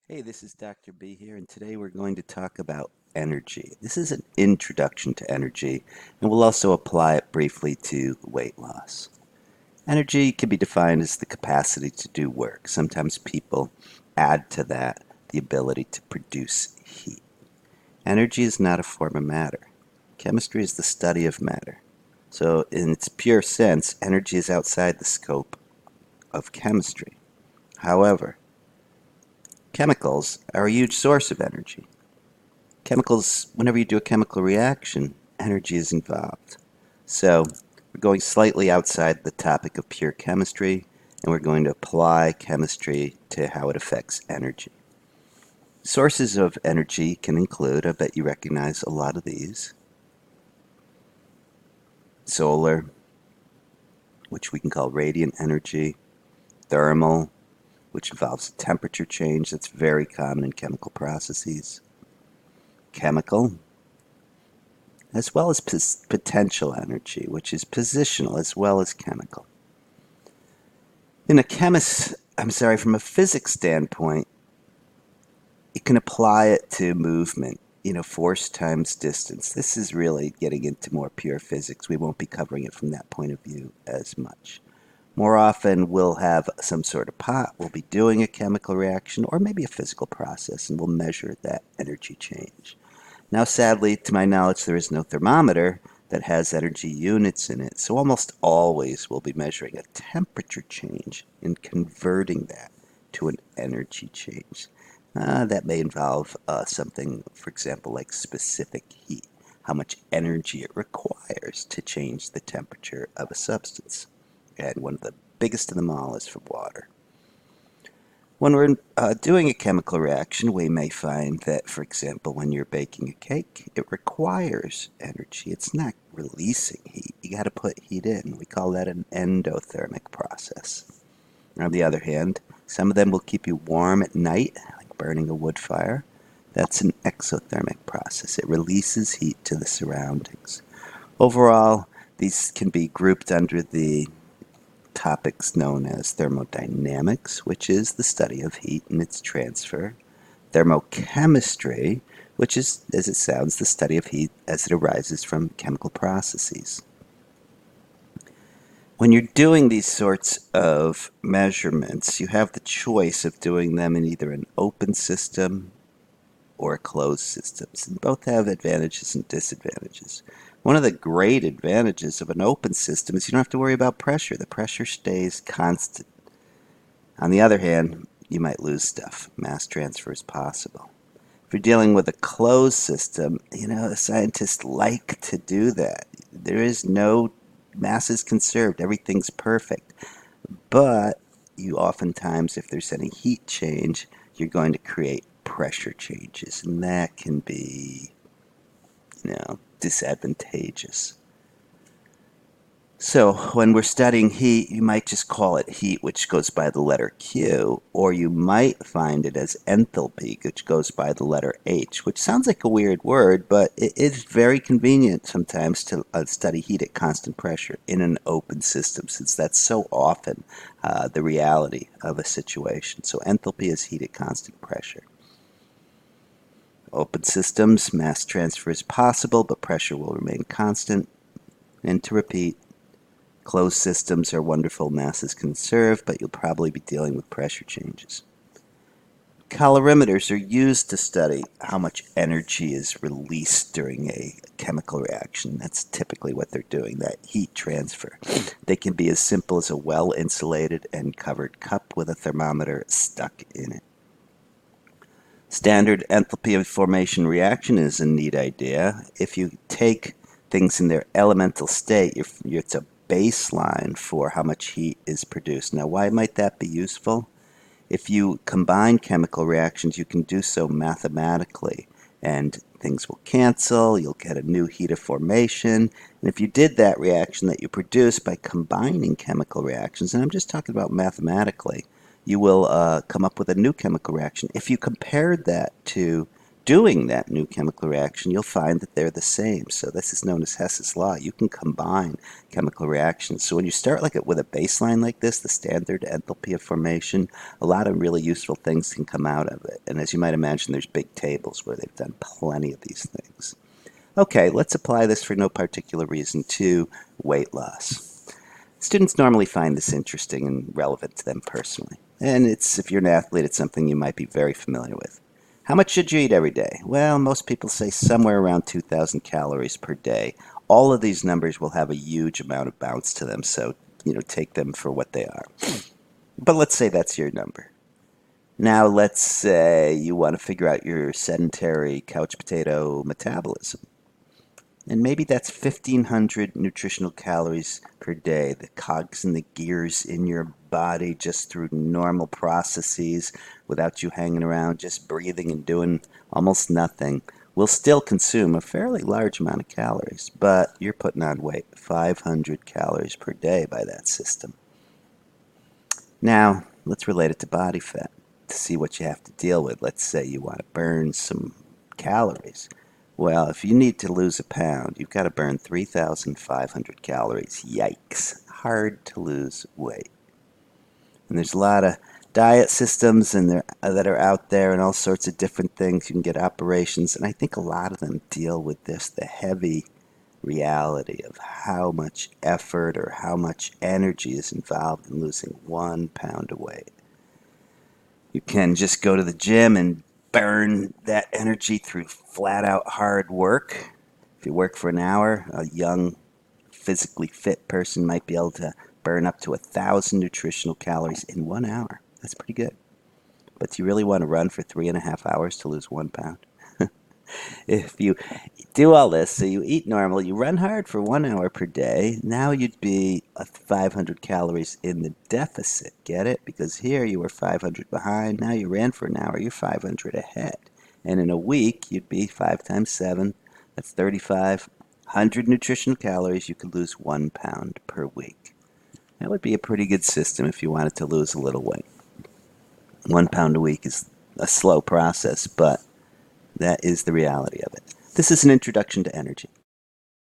Hey, this is Dr. B here, and today we're going to talk about energy. This is an introduction to energy, and we'll also apply it briefly to weight loss. Energy can be defined as the capacity to do work. Sometimes people add to that the ability to produce heat. Energy is not a form of matter. Chemistry is the study of matter. So, in its pure sense, energy is outside the scope of chemistry. However, chemicals are a huge source of energy. Chemicals, whenever you do a chemical reaction, energy is involved. So we're going slightly outside the topic of pure chemistry, and we're going to apply chemistry to how it affects energy. Sources of energy can include, I bet you recognize a lot of these: solar, which we can call radiant energy; thermal, which involves a temperature change that's very common in chemical processes; chemical, as well as potential energy, which is positional as well as chemical. From a physics standpoint, you can apply it to movement, force times distance. This is really getting into more pure physics. We won't be covering it from that point of view as much. More often, we'll have some sort of pot, we'll be doing a chemical reaction, or maybe a physical process, and we'll measure that energy change. Now, sadly, to my knowledge, there is no thermometer that has energy units in it, so almost always we'll be measuring a temperature change and converting that to an energy change. That may involve something, for example, like specific heat, how much energy it requires to change the temperature of a substance. And one of the biggest of them all is for water. When we're doing a chemical reaction, we may find that, for example, when you're baking a cake, it requires energy. It's not releasing heat. You got to put heat in. We call that an endothermic process. On the other hand, some of them will keep you warm at night, like burning a wood fire. That's an exothermic process. It releases heat to the surroundings. Overall, these can be grouped under the topics known as thermodynamics, which is the study of heat and its transfer; thermochemistry, which is, as it sounds, the study of heat as it arises from chemical processes. When you're doing these sorts of measurements, you have the choice of doing them in either an open system or closed systems, and both have advantages and disadvantages. One of the great advantages of an open system is you don't have to worry about pressure. The pressure stays constant. On the other hand, you might lose stuff. Mass transfer is possible. If you're dealing with a closed system, the scientists like to do that. There is no mass is conserved. Everything's perfect. But you oftentimes, if there's any heat change, you're going to create pressure changes, and that can be, disadvantageous. So when we're studying heat, you might just call it heat, which goes by the letter Q, or you might find it as enthalpy, which goes by the letter H, which sounds like a weird word, but it is very convenient sometimes to study heat at constant pressure in an open system, since that's so often the reality of a situation. So enthalpy is heat at constant pressure. Open systems, mass transfer is possible, but pressure will remain constant. And to repeat, closed systems are wonderful, mass is conserved, but you'll probably be dealing with pressure changes. Calorimeters are used to study how much energy is released during a chemical reaction. That's typically what they're doing, that heat transfer. They can be as simple as a well-insulated and covered cup with a thermometer stuck in it. Standard enthalpy of formation reaction is a neat idea. If you take things in their elemental state, it's a baseline for how much heat is produced. Now, why might that be useful? If you combine chemical reactions, you can do so mathematically, and things will cancel, you'll get a new heat of formation. And if you did that reaction that you produce by combining chemical reactions, and I'm just talking about mathematically, you will come up with a new chemical reaction. If you compared that to doing that new chemical reaction, you'll find that they're the same. So this is known as Hess's law. You can combine chemical reactions. So when you start with a baseline like this, the standard enthalpy of formation, a lot of really useful things can come out of it. And as you might imagine, there's big tables where they've done plenty of these things. Okay, let's apply this for no particular reason to weight loss. Students normally find this interesting and relevant to them personally. And if you're an athlete, it's something you might be very familiar with. How much should you eat every day? Well, most people say somewhere around 2,000 calories per day. All of these numbers will have a huge amount of bounce to them, so take them for what they are. But let's say that's your number. Now let's say you want to figure out your sedentary couch potato metabolism. And maybe that's 1,500 nutritional calories per day, the cogs and the gears in your body just through normal processes without you hanging around, just breathing and doing almost nothing, will still consume a fairly large amount of calories. But you're putting on weight, 500 calories per day by that system. Now, let's relate it to body fat to see what you have to deal with. Let's say you want to burn some calories. Well, if you need to lose a pound, you've got to burn 3,500 calories. Yikes. Hard to lose weight. And there's a lot of diet systems that are out there and all sorts of different things. You can get operations, and I think a lot of them deal with this, the heavy reality of how much effort or how much energy is involved in losing 1 pound of weight. You can just go to the gym and burn that energy through flat out hard work. If you work for an hour, a young, physically fit person might be able to burn up to 1,000 nutritional calories in 1 hour. That's pretty good. But do you really want to run for 3.5 hours to lose 1 pound? If you do all this, so you eat normal, you run hard for 1 hour per day, now you'd be 500 calories in the deficit. Get it? Because here you were 500 behind, now you ran for an hour, you're 500 ahead. And in a week, you'd be 5 times 7, that's 3,500 nutritional calories. You could lose 1 pound per week. That would be a pretty good system if you wanted to lose a little weight. 1 pound a week is a slow process, but that is the reality of it. This is an introduction to energy.